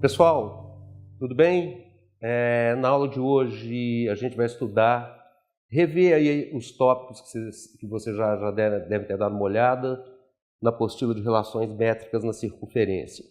Pessoal, tudo bem? Na aula de hoje a gente vai estudar, rever aí os tópicos que você já deve ter dado uma olhada na apostila de relações métricas na circunferência.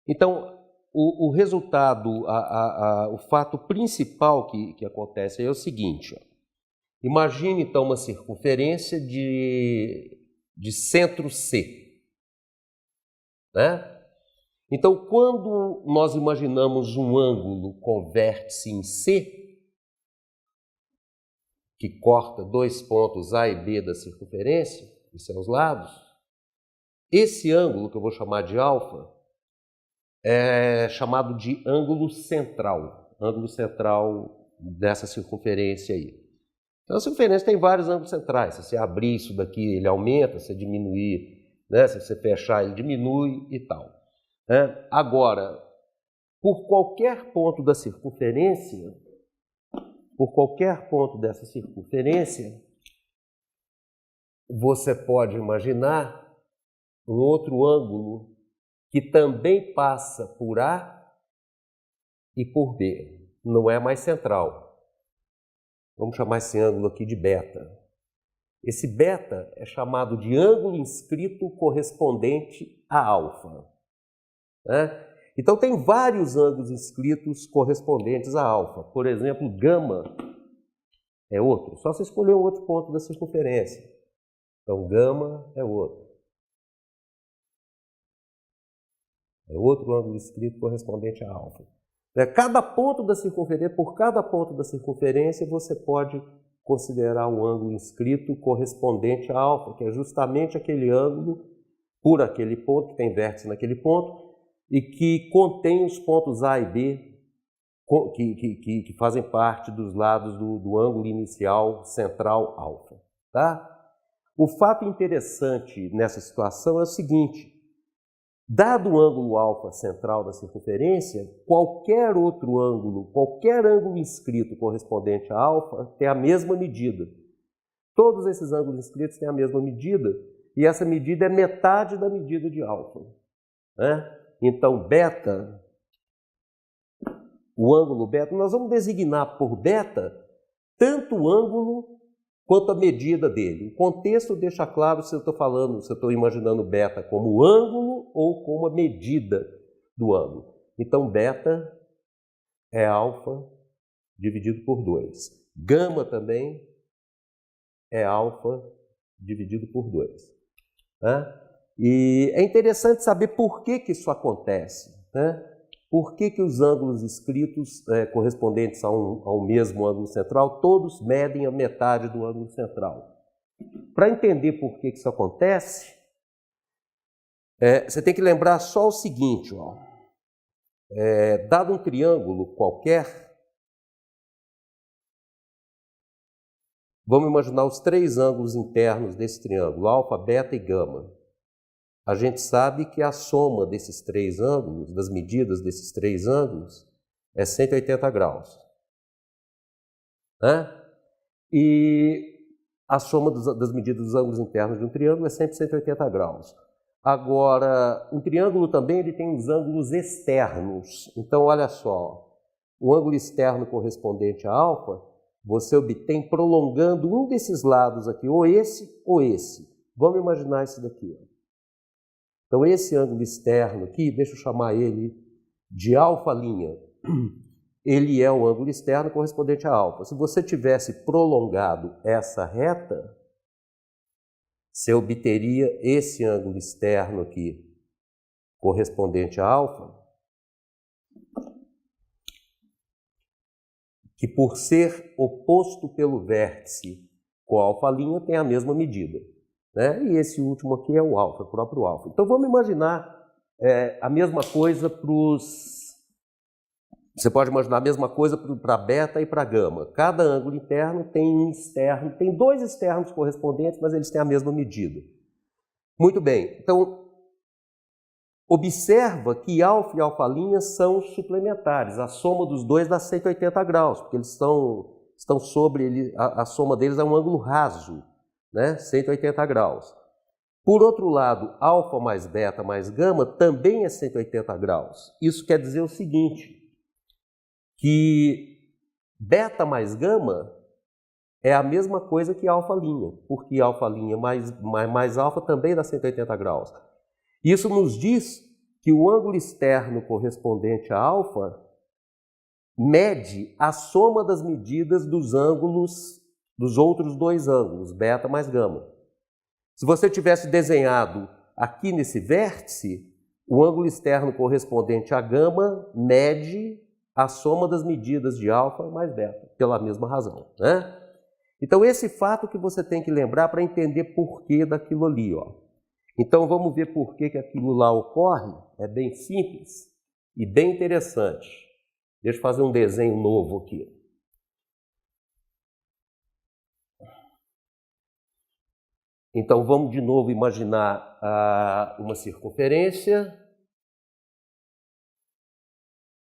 Então, o resultado, o fato principal que acontece aí é o seguinte. Ó. Imagine então uma circunferência de centro C, né? Então, quando nós imaginamos um ângulo com vértice em C, que corta dois pontos A e B da circunferência, e seus lados, esse ângulo, que eu vou chamar de alfa, é chamado de ângulo central dessa circunferência aí. Então, a circunferência tem vários ângulos centrais. Se você abrir isso daqui, ele aumenta, se você diminuir, né? Se você fechar, ele diminui e tal. Agora, por qualquer ponto da circunferência, você pode imaginar um outro ângulo que também passa por A e por B. Não é mais central. Vamos chamar esse ângulo aqui de beta. Esse beta é chamado de ângulo inscrito correspondente a alfa. Então, tem vários ângulos inscritos correspondentes a alfa. Por exemplo, gama é outro. Só você escolher um outro ponto da circunferência. Então, gama é outro. É outro ângulo inscrito correspondente a alfa. Cada ponto da circunferência, por cada ponto da circunferência, você pode considerar um ângulo inscrito correspondente a alfa, que é justamente aquele ângulo por aquele ponto, que tem vértice naquele ponto, e que contém os pontos A e B, que fazem parte dos lados do ângulo inicial central alfa. Tá? O fato interessante nessa situação é o seguinte: dado o ângulo alfa central da circunferência, qualquer ângulo inscrito correspondente a alfa tem a mesma medida. Todos esses ângulos inscritos têm a mesma medida, e essa medida é metade da medida de alfa. Então, beta, o ângulo beta, nós vamos designar por beta tanto o ângulo quanto a medida dele. O contexto deixa claro se eu estou imaginando beta como ângulo ou como a medida do ângulo. Então, beta é alfa dividido por 2. Gama também é alfa dividido por 2. E é interessante saber por que isso acontece. Por que os ângulos inscritos correspondentes ao mesmo ângulo central, todos medem a metade do ângulo central. Para entender por que isso acontece, você tem que lembrar só o seguinte, ó. Dado um triângulo qualquer, vamos imaginar os três ângulos internos desse triângulo, alfa, beta e gama. A gente sabe que a soma desses três ângulos, das medidas desses três ângulos, é 180 graus. E a soma das medidas dos ângulos internos de um triângulo é sempre 180 graus. Agora, um triângulo também ele tem os ângulos externos. Então, olha só, o ângulo externo correspondente a alfa, você obtém prolongando um desses lados aqui, ou esse ou esse. Vamos imaginar isso daqui, ó. Então, esse ângulo externo aqui, deixa eu chamar ele de alfa', ele é o ângulo externo correspondente a alfa. Se você tivesse prolongado essa reta, você obteria esse ângulo externo aqui, correspondente a alfa, que por ser oposto pelo vértice com a alfa' tem a mesma medida. E esse último aqui é o alfa, o próprio alfa. Então, vamos imaginar a mesma coisa para os... Você pode imaginar a mesma coisa para beta e para gama. Cada ângulo interno tem um externo, tem dois externos correspondentes, mas eles têm a mesma medida. Muito bem, então, observa que alfa e alfa' são suplementares. A soma dos dois dá 180 graus, porque eles estão sobre... a soma deles é um ângulo raso. 180 graus. Por outro lado, alfa mais beta mais gama também é 180 graus. Isso quer dizer o seguinte, que beta mais gama é a mesma coisa que alfa', porque alfa' mais alfa também dá 180 graus. Isso nos diz que o ângulo externo correspondente a alfa mede a soma das medidas dos ângulos, dos outros dois ângulos, beta mais gama. Se você tivesse desenhado aqui nesse vértice, o ângulo externo correspondente a gama mede a soma das medidas de alfa mais beta, pela mesma razão, né? Então, esse fato que você tem que lembrar para entender porquê daquilo ali, ó. Então, vamos ver por que aquilo lá ocorre. É bem simples e bem interessante. Deixa eu fazer um desenho novo aqui. Então, vamos de novo imaginar uma circunferência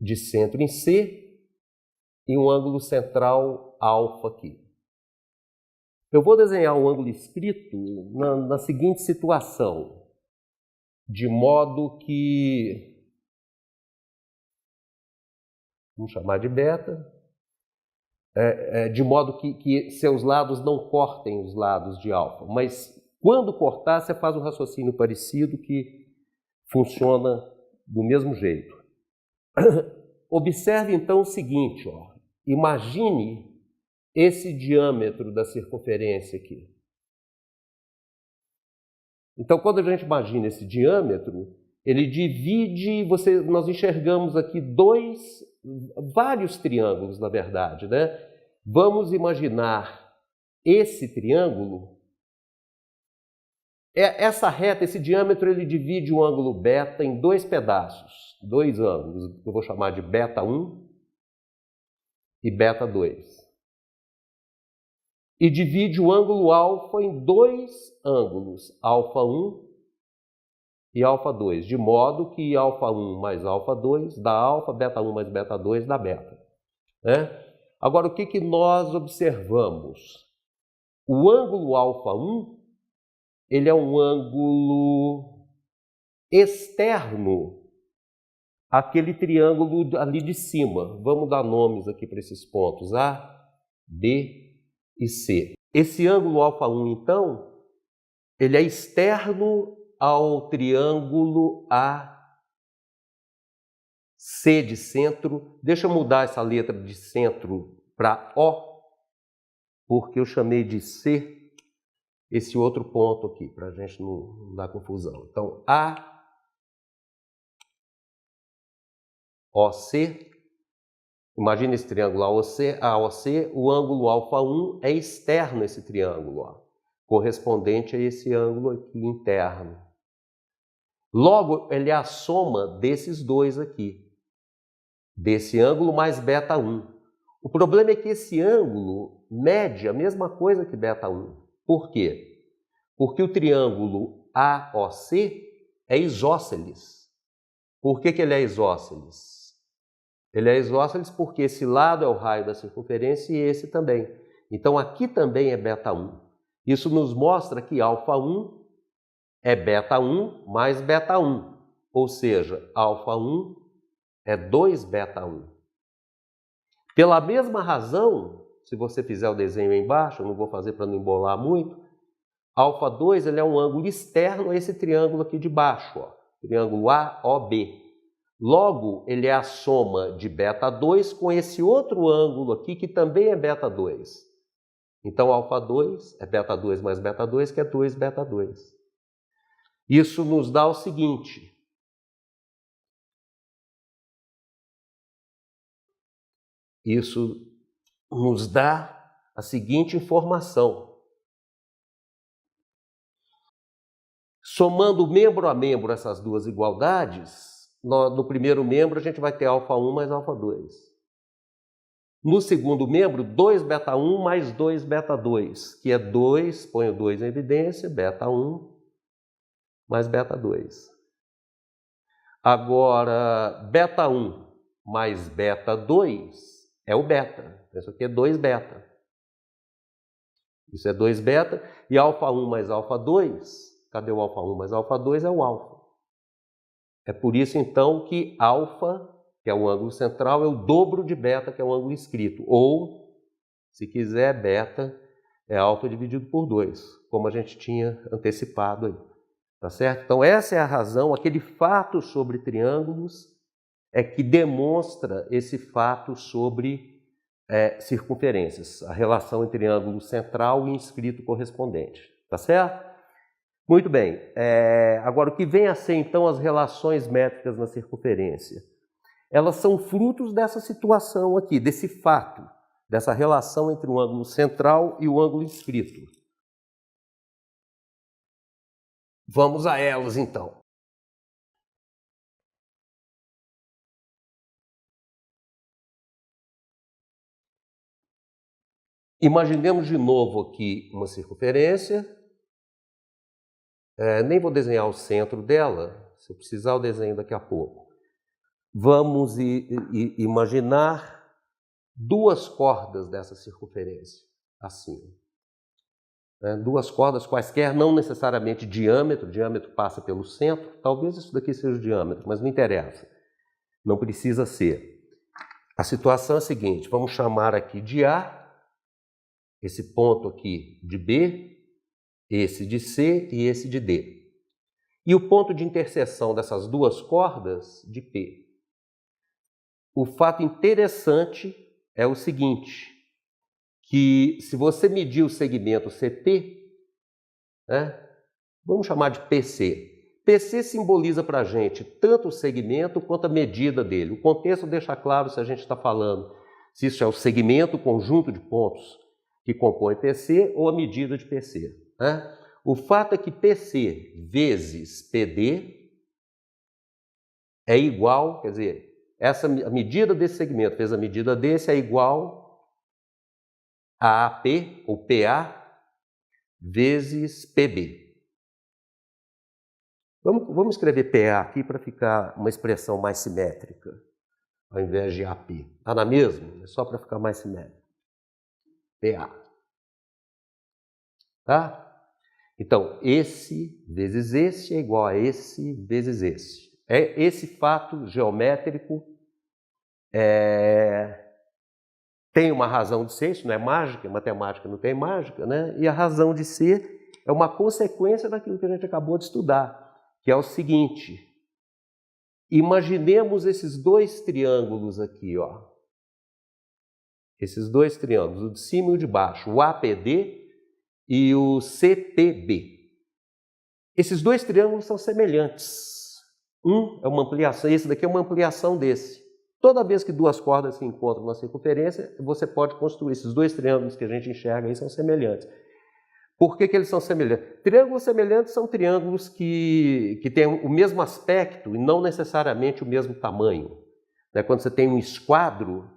de centro em C e um ângulo central alfa aqui. Eu vou desenhar um ângulo escrito na seguinte situação, de modo que, vamos chamar de beta, de modo que seus lados não cortem os lados de alfa, mas quando cortar, você faz um raciocínio parecido que funciona do mesmo jeito. Observe então o seguinte, ó, imagine esse diâmetro da circunferência aqui. Então, quando a gente imagina esse diâmetro, ele divide, nós enxergamos aqui vários triângulos, na verdade, né? Vamos imaginar esse triângulo. Essa reta, esse diâmetro, ele divide o ângulo beta em dois pedaços, dois ângulos. Eu vou chamar de beta 1 e beta 2. E divide o ângulo alfa em dois ângulos, alfa 1 e alfa 2, de modo que alfa 1 mais alfa 2 dá alfa, beta 1 mais beta 2 dá beta, né? Agora, o que nós observamos? O ângulo alfa 1, ele é um ângulo externo àquele triângulo ali de cima. Vamos dar nomes aqui para esses pontos, A, B e C. Esse ângulo alfa 1, então, ele é externo ao triângulo AC de centro. Deixa eu mudar essa letra de centro para O, porque eu chamei de C esse outro ponto aqui, para a gente não dar confusão. Então, AOC, imagina esse triângulo AOC, o ângulo alfa 1 é externo a esse triângulo, ó, correspondente a esse ângulo aqui interno. Logo, ele é a soma desses dois aqui, desse ângulo mais beta 1. O problema é que esse ângulo mede a mesma coisa que beta 1. Por quê? Porque o triângulo AOC é isósceles. Por que ele é isósceles? Ele é isósceles porque esse lado é o raio da circunferência e esse também. Então, aqui também é beta 1. Isso nos mostra que alfa 1 é beta 1 mais beta 1. Ou seja, alfa 1 é 2 beta 1. Pela mesma razão, se você fizer o desenho aí embaixo, eu não vou fazer para não embolar muito, alfa 2 ele é um ângulo externo a esse triângulo aqui de baixo, ó, triângulo AOB. Logo, ele é a soma de beta 2 com esse outro ângulo aqui, que também é beta 2. Então, alfa 2 é beta 2 mais beta 2, que é 2 beta 2. Isso nos dá o seguinte. Isso nos dá a seguinte informação. Somando membro a membro essas duas igualdades, no primeiro membro a gente vai ter alfa 1 mais alfa 2. No segundo membro, 2 beta 1 mais 2 beta 2, que é 2, ponho 2 em evidência, beta 1 mais beta 2. Agora, beta 1 mais beta 2 é o beta. Isso aqui é 2 beta. Isso é 2 beta. E alfa 1 mais alfa 2, Cadê o alfa 1? Mas alfa 2 é o alfa. É por isso, então, que alfa, que é o ângulo central, é o dobro de beta, que é o ângulo inscrito. Ou, se quiser, beta é alfa dividido por 2, como a gente tinha antecipado aí. Tá certo? Então, essa é a razão, aquele fato sobre triângulos é que demonstra esse fato sobre circunferências, a relação entre ângulo central e inscrito correspondente. Tá certo? Muito bem. Agora, o que vem a ser, então, as relações métricas na circunferência? Elas são frutos dessa situação aqui, desse fato, dessa relação entre o ângulo central e o ângulo inscrito. Vamos a elas, então. Imaginemos de novo aqui uma circunferência. Nem vou desenhar o centro dela, se eu precisar eu desenho daqui a pouco. Vamos imaginar duas cordas dessa circunferência, assim. Duas cordas quaisquer, não necessariamente diâmetro, diâmetro passa pelo centro, talvez isso daqui seja o diâmetro, mas não interessa, não precisa ser. A situação é a seguinte, vamos chamar aqui de A, esse ponto aqui de B, esse de C e esse de D. E o ponto de interseção dessas duas cordas de P. O fato interessante é o seguinte, que se você medir o segmento CP, vamos chamar de PC. PC simboliza para a gente tanto o segmento quanto a medida dele. O contexto deixa claro se a gente está falando se isso é o segmento, o conjunto de pontos que compõe PC ou a medida de PC. O fato é que PC vezes PD é igual, quer dizer, a medida desse segmento vezes a medida desse é igual a AP, ou PA, vezes PB. Vamos escrever PA aqui para ficar uma expressão mais simétrica, ao invés de AP. Está na mesma? É só para ficar mais simétrico. PA. Tá? Então, esse vezes esse é igual a esse vezes esse. Esse fato geométrico tem uma razão de ser, isso não é mágica, matemática não tem mágica, né? E a razão de ser é uma consequência daquilo que a gente acabou de estudar, que é o seguinte, imaginemos esses dois triângulos aqui, ó. Esses dois triângulos, o de cima e o de baixo, o APD e o CPB. Esses dois triângulos são semelhantes. Um é uma ampliação, esse daqui é uma ampliação desse. Toda vez que duas cordas se encontram na circunferência, você pode construir. Esses dois triângulos que a gente enxerga aí são semelhantes. Por que eles são semelhantes? Triângulos semelhantes são triângulos que têm o mesmo aspecto e não necessariamente o mesmo tamanho. Quando você tem um esquadro,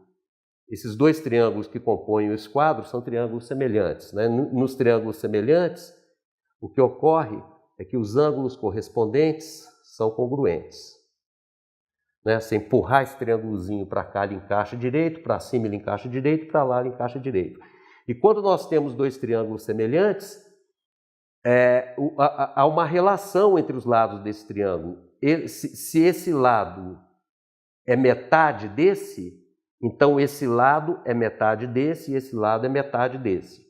esses dois triângulos que compõem o esquadro são triângulos semelhantes. Nos triângulos semelhantes, o que ocorre é que os ângulos correspondentes são congruentes. Você empurrar esse triângulozinho para cá, ele encaixa direito, para cima ele encaixa direito, para lá ele encaixa direito. E quando nós temos dois triângulos semelhantes, há uma relação entre os lados desse triângulo. Se esse lado é metade desse, então esse lado é metade desse e esse lado é metade desse.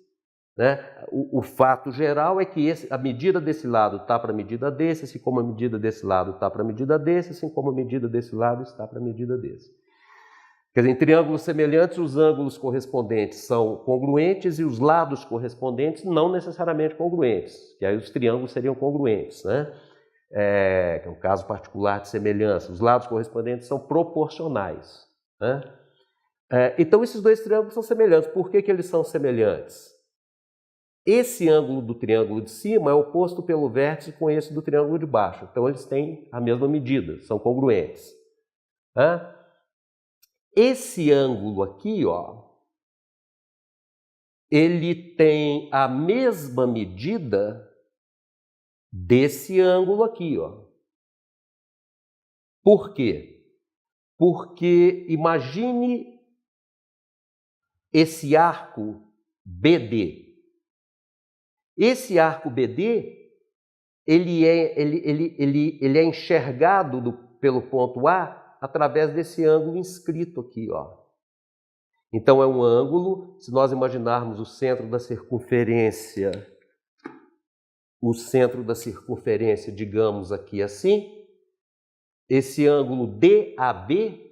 O fato geral é que a medida desse lado está para a medida desse, assim como a medida desse lado está para a medida desse, assim como a medida desse lado está para a medida desse. Quer dizer, em triângulos semelhantes, os ângulos correspondentes são congruentes e os lados correspondentes não necessariamente congruentes, que aí os triângulos seriam congruentes, que é um caso particular de semelhança. Os lados correspondentes são proporcionais. Então, esses dois triângulos são semelhantes. Por que eles são semelhantes? Esse ângulo do triângulo de cima é oposto pelo vértice com esse do triângulo de baixo. Então, eles têm a mesma medida, são congruentes. Esse ângulo aqui, ó, ele tem a mesma medida desse ângulo aqui, ó. Por quê? Porque imagine esse arco BD. Esse arco BD, ele é enxergado pelo ponto A através desse ângulo inscrito aqui, ó. Então é um ângulo, se nós imaginarmos o centro da circunferência, digamos aqui assim, esse ângulo DAB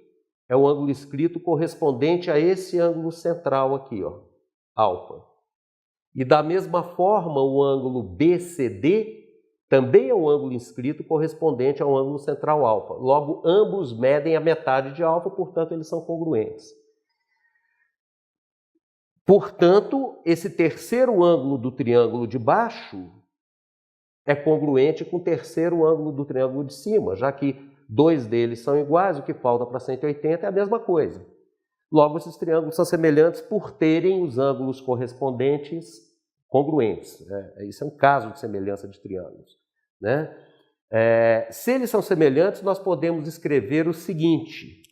é o ângulo inscrito correspondente a esse ângulo central aqui, ó, alfa. E da mesma forma, o ângulo BCD também é um ângulo inscrito correspondente ao ângulo central alfa. Logo, ambos medem a metade de alfa, portanto, eles são congruentes. Portanto, esse terceiro ângulo do triângulo de baixo é congruente com o terceiro ângulo do triângulo de cima, já que dois deles são iguais, o que falta para 180 é a mesma coisa. Logo, esses triângulos são semelhantes por terem os ângulos correspondentes congruentes. Isso é um caso de semelhança de triângulos, né? Se eles são semelhantes, nós podemos escrever o seguinte.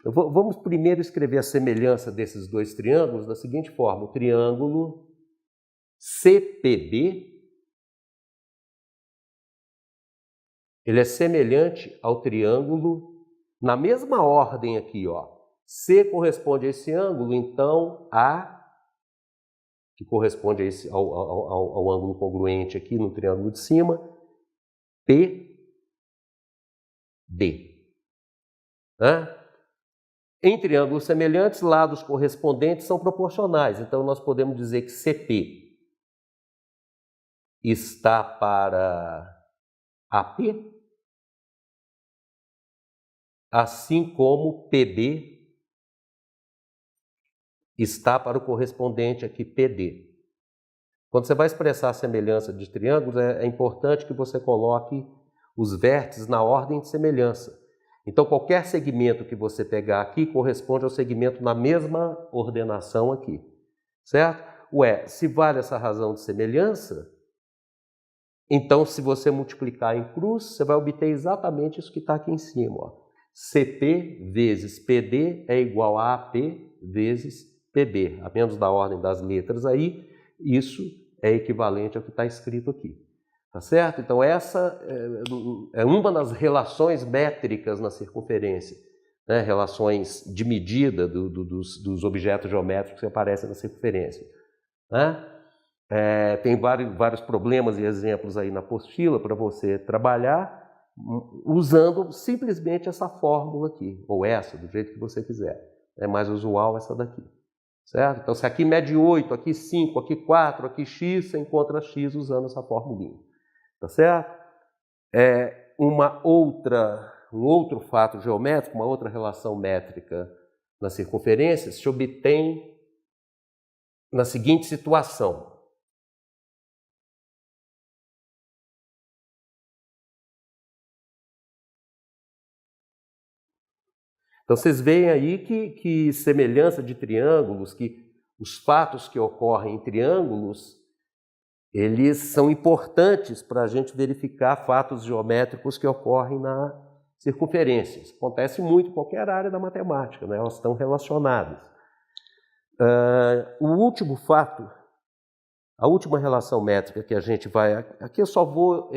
Vamos primeiro escrever a semelhança desses dois triângulos da seguinte forma. O triângulo CPB, ele é semelhante ao triângulo, na mesma ordem aqui, ó. C corresponde a esse ângulo, então A, que corresponde a ao ângulo congruente aqui no triângulo de cima, PD. Em triângulos semelhantes, lados correspondentes são proporcionais. Então, nós podemos dizer que CP está para AP, assim como PB está para o correspondente aqui, PD. Quando você vai expressar a semelhança de triângulos, é importante que você coloque os vértices na ordem de semelhança. Então, qualquer segmento que você pegar aqui corresponde ao segmento na mesma ordenação aqui, certo? Se vale essa razão de semelhança, então, se você multiplicar em cruz, você vai obter exatamente isso que está aqui em cima, ó. CP vezes PD é igual a AP vezes PB. A menos da ordem das letras aí, isso é equivalente ao que está escrito aqui. Tá certo? Então, essa é uma das relações métricas na circunferência, né? Relações de medida dos objetos geométricos que aparecem na circunferência, né? Tem vários problemas e exemplos aí na apostila para você trabalhar usando simplesmente essa fórmula aqui, ou essa, do jeito que você quiser. É mais usual essa daqui, certo? Então, se aqui mede 8, aqui 5, aqui 4, aqui x, você encontra x usando essa formulinha. Tá certo? Um outro fato geométrico, uma outra relação métrica na circunferência se obtém na seguinte situação. Então, vocês veem aí que semelhança de triângulos, que os fatos que ocorrem em triângulos, eles são importantes para a gente verificar fatos geométricos que ocorrem na circunferência. Isso acontece muito em qualquer área da matemática, né? Elas estão relacionadas. O último fato, a última relação métrica que a gente vai... Aqui eu só vou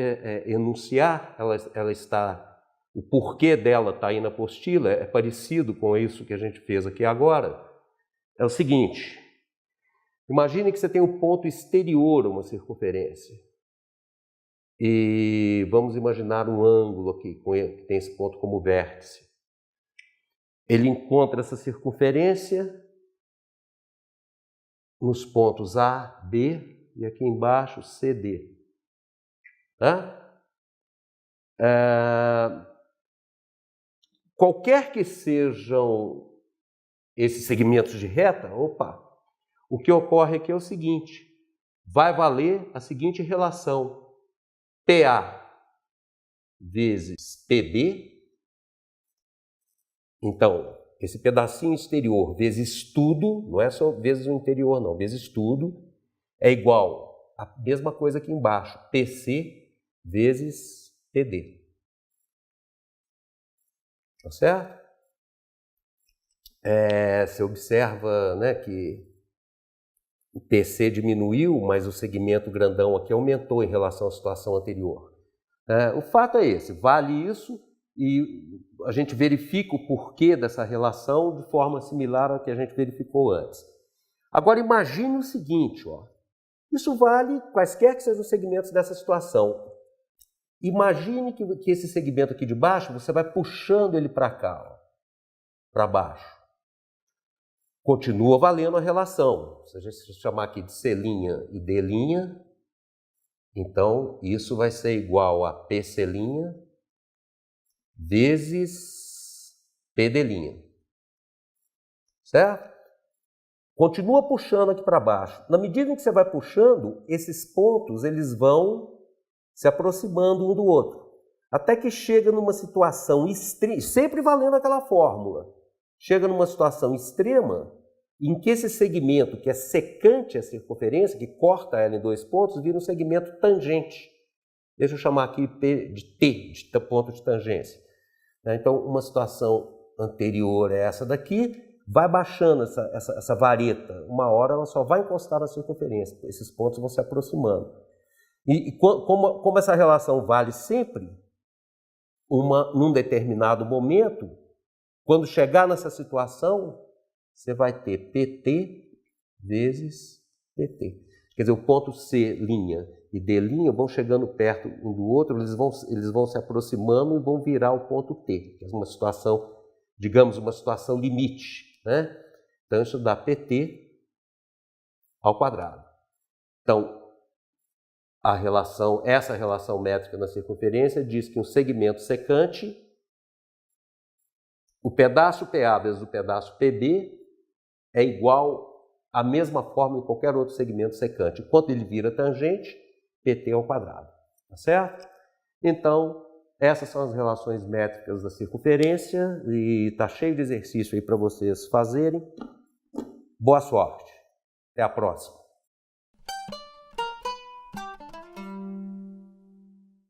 enunciar, ela está... O porquê dela está aí na apostila, é parecido com isso que a gente fez aqui agora. É o seguinte... Imagine que você tem um ponto exterior a uma circunferência. E vamos imaginar um ângulo aqui, que tem esse ponto como vértice. Ele encontra essa circunferência nos pontos A, B e aqui embaixo CD. Qualquer que sejam esses segmentos de reta, o que ocorre aqui é o seguinte, vai valer a seguinte relação, PA vezes PB, então, esse pedacinho exterior vezes tudo, não é só vezes o interior não, vezes tudo, é igual a mesma coisa aqui embaixo, PC vezes PD. Tá certo? Você observa, né, que o PC diminuiu, mas o segmento grandão aqui aumentou em relação à situação anterior. O fato é esse, vale isso e a gente verifica o porquê dessa relação de forma similar ao que a gente verificou antes. Agora imagine o seguinte, ó, isso vale quaisquer que sejam os segmentos dessa situação. Imagine que esse segmento aqui de baixo, você vai puxando ele para cá, para baixo. Continua valendo a relação. Se a gente chamar aqui de C' e D', então isso vai ser igual a PC' vezes PD'. Certo? Continua puxando aqui para baixo. Na medida em que você vai puxando, esses pontos eles vão se aproximando um do outro. Até que chega numa situação extrema, sempre valendo aquela fórmula. Chega numa situação extrema em que esse segmento, que é secante à circunferência, que corta ela em 2 pontos, vira um segmento tangente. Deixa eu chamar aqui de T, de ponto de tangência. Então, uma situação anterior a essa daqui, vai baixando essa vareta. Uma hora ela só vai encostar na circunferência. Esses pontos vão se aproximando. E como essa relação vale sempre, num determinado momento, quando chegar nessa situação, você vai ter PT vezes PT. Quer dizer, o ponto C' e D' vão chegando perto um do outro, eles vão se aproximando e vão virar o ponto T, que é uma situação, digamos, uma situação limite. Né? Então, isso dá PT ao quadrado. Então, essa relação métrica na circunferência diz que um segmento secante, o pedaço PA vezes o pedaço PB é igual à mesma forma em qualquer outro segmento secante. Enquanto ele vira tangente, PT ao quadrado. Tá certo? Então, essas são as relações métricas da circunferência e está cheio de exercício aí para vocês fazerem. Boa sorte. Até a próxima.